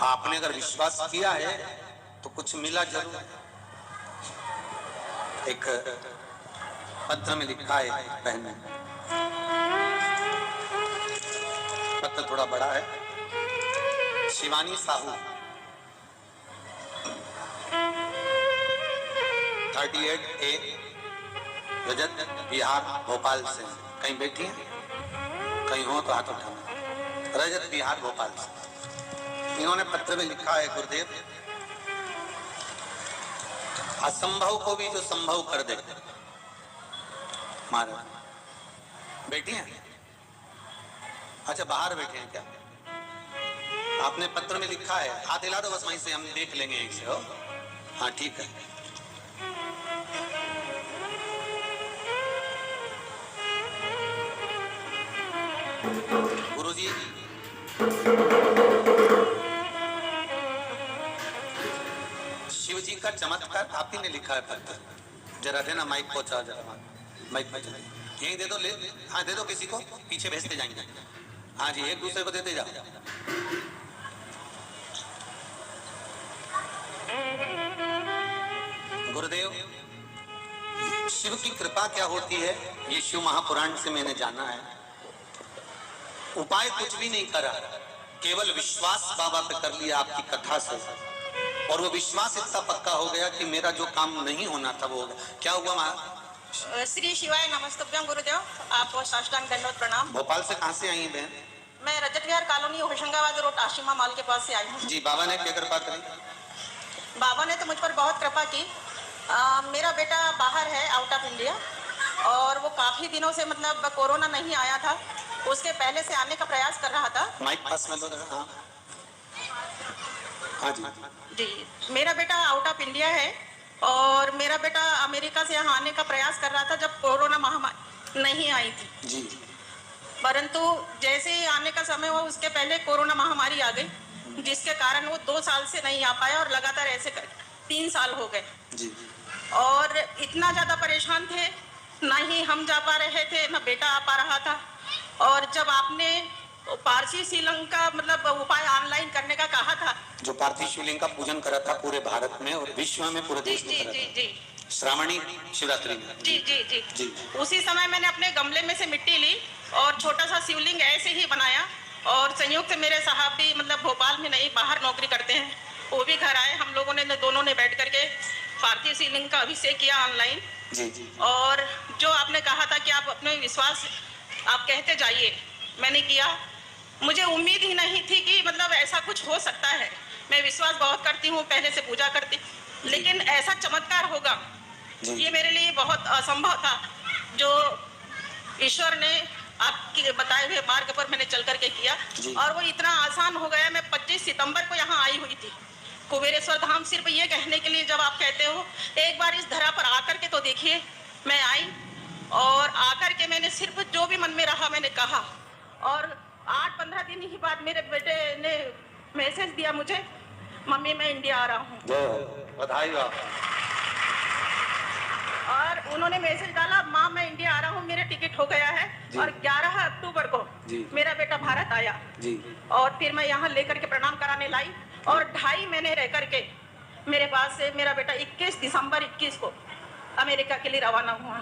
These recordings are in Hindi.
आपने अगर विश्वास किया है तो कुछ मिला जरूर। एक पत्र में लिखा है बहन ने, पत्र थोड़ा बड़ा है। शिवानी साहू 38A रजत बिहार भोपाल से। कहीं बैठी हैं? कहीं हो तो हाथ उठाना। रजत बिहार भोपाल से इन्होंने पत्र में लिखा है, गुरुदेव असंभव को भी जो संभव कर दे। महाराज बैठी हैं? अच्छा बाहर बैठे हैं क्या? आपने पत्र में लिखा है, हाथ हिला दो बस, वहीं से हम देख लेंगे एक से। हो हाँ ठीक है। गुरुजी शिव जी का चमत्कार आप ही ने लिखा है पत्र। जरा देना माइक पहुंचा, जरा माइक पहुंचा, यही दे दो। ले हाँ दे दो, किसी को पीछे भेजते जाएंगे। हाँ जी, एक दूसरे को देते जाओ। गुरुदेव शिव की कृपा क्या होती है ये शिव महापुराण से मैंने जाना है। उपाय कुछ भी नहीं करा, केवल विश्वास बाबा पे कर लिया आपकी कथा से, और वो विश्वास इतना पक्का हो गया कि मेरा जो काम नहीं होना था वो हो गया। क्या हुआ महाराज? श्री शिवाय नमस्तुभ्यं गुरुदेव, आपको साष्टांग दंडवत प्रणाम। भोपाल से कहाँ से आई हैं बहन? मैं Rajat Vihar colony Hoshangabad road Ashima mall के पास से आई हूँ। जी, बाबा ने क्या कृपा करी? बाबा ने तो मुझ पर बहुत कृपा की। मेरा बेटा बाहर है, आउट ऑफ इंडिया, और वो काफी दिनों से मतलब कोरोना नहीं आया था, उसके पहले से आने का प्रयास कर रहा था। माइक पास में लो। हाँ हाँ जी जी, मेरा बेटा आउट ऑफ इंडिया है और मेरा बेटा अमेरिका से यहाँ आने का प्रयास कर रहा था जब कोरोना महामारी नहीं आई थी जी। परंतु जैसे ही आने का समय हुआ उसके पहले कोरोना महामारी आ गई, जिसके कारण वो 2 साल से नहीं आ पाया और लगातार ऐसे 3 साल हो गए जी। और इतना ज़्यादा परेशान थे, ना ही हम जा पा रहे थे ना बेटा आ पा रहा था। और जब आपने पारसी शिवलिंग का मतलब उपाय ऑनलाइन करने का कहा था, जो पार्थिव शिवलिंग का पूजन करा था पूरे भारत में और विश्व में, पूरे देश में करा था श्रावणी शिवरात्रि में। जी जी जी जी। उसी समय मैंने अपने गमले में से मिट्टी ली और छोटा सा शिवलिंग ऐसे ही बनाया, और संयुक्त मेरे साहब भी मतलब भोपाल में नहीं बाहर नौकरी करते हैं, वो भी घर आए। हम लोगों ने दोनों ने बैठ करके पार्थिव शिवलिंग का अभिषेक किया ऑनलाइन। जी जी। और जो आपने कहा था कि आप अपने विश्वास आप कहते जाइए, मैंने किया। मुझे उम्मीद ही नहीं थी कि मतलब ऐसा कुछ हो सकता है। मैं विश्वास बहुत करती हूँ, पहले से पूजा करती, लेकिन ऐसा चमत्कार होगा ये मेरे लिए बहुत असंभव था। जो ईश्वर ने आपके बताए हुए मार्ग पर मैंने चल करके किया और वो इतना आसान हो गया। मैं 25 सितंबर को यहाँ आई हुई थी कुबेरेश्वर धाम, सिर्फ ये कहने के लिए, जब आप कहते हो एक बार इस धरा पर आकर के तो देखिए। मैं आई और आकर के मैंने सिर्फ जो भी मन में रहा मैंने कहा, और 8-15 दिन ही बाद मेरे बेटे ने मैसेज दिया मुझे, मम्मी मैं इंडिया आ रहा हूँ। बधाई हो। और उन्होंने मैसेज डाला, माँ मैं इंडिया आ रहा हूँ, मेरा टिकट हो गया है। और 11 अक्टूबर को मेरा बेटा भारत आया जी। और फिर मैं यहाँ लेकर के प्रणाम कराने लाई और 2.5 महीने रह करके मेरे पास से मेरा बेटा 21 दिसंबर 21 को अमेरिका के लिए रवाना हुआ।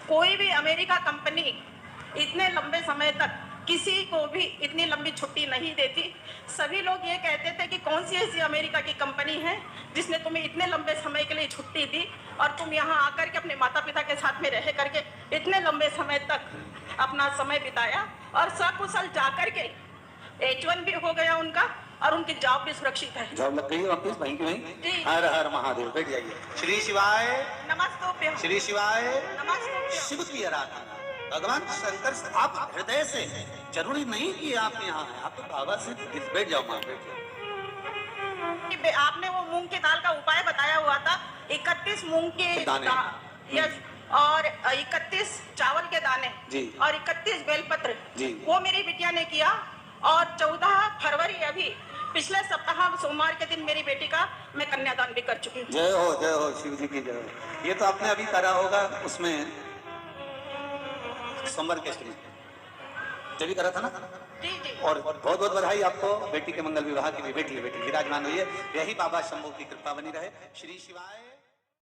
कोई भी अमेरिका कंपनी इतने लंबे समय तक किसी को भी इतनी लंबी छुट्टी नहीं देती। सभी लोग ये कहते थे कि कौन सी ऐसी अमेरिका की कंपनी है जिसने तुम्हें इतने लंबे समय के लिए छुट्टी दी और तुम यहाँ आकर के अपने माता पिता के साथ में रह करके इतने लंबे समय तक अपना समय बिताया और सकुशल जाकर के H1 भी हो गया उनका और उनकी जॉब भी सुरक्षित है। जॉब लग गई वापस वहीं की वहीं। हर हर महादेव। बैठ जाइए। श्री शिवाय नमस्ते। श्री शिवाय नमस्ते। शिव की आराधना भगवान शंकर से आप हृदय से, जरूरी नहीं कि आप यहाँ हैं, आप तो बाबा से बैठ जाओ। मां बैठ जाओ। आपने वो मूंग की दाल का उपाय बताया हुआ था, 31 मूंग के दाने यस, और 31 चावल के दाने जी, और 31 बेलपत्र जी, वो मेरी बिटिया ने किया। और 14 फरवरी अभी पिछले सप्ताह सोमवार के दिन मेरी बेटी का मैं कन्यादान भी कर चुकी हूँ। जय हो शिव जी की जय हो। ये तो आपने अभी करा होगा, उसमें सोमवार के जब भी करा था ना। जी जी। और बहुत बहुत बधाई आपको, बेटी के मंगल विवाह की भी। बेटी विराजमान हुई है। यही बाबा शंभू की कृपा बनी रहे। श्री शिवाय।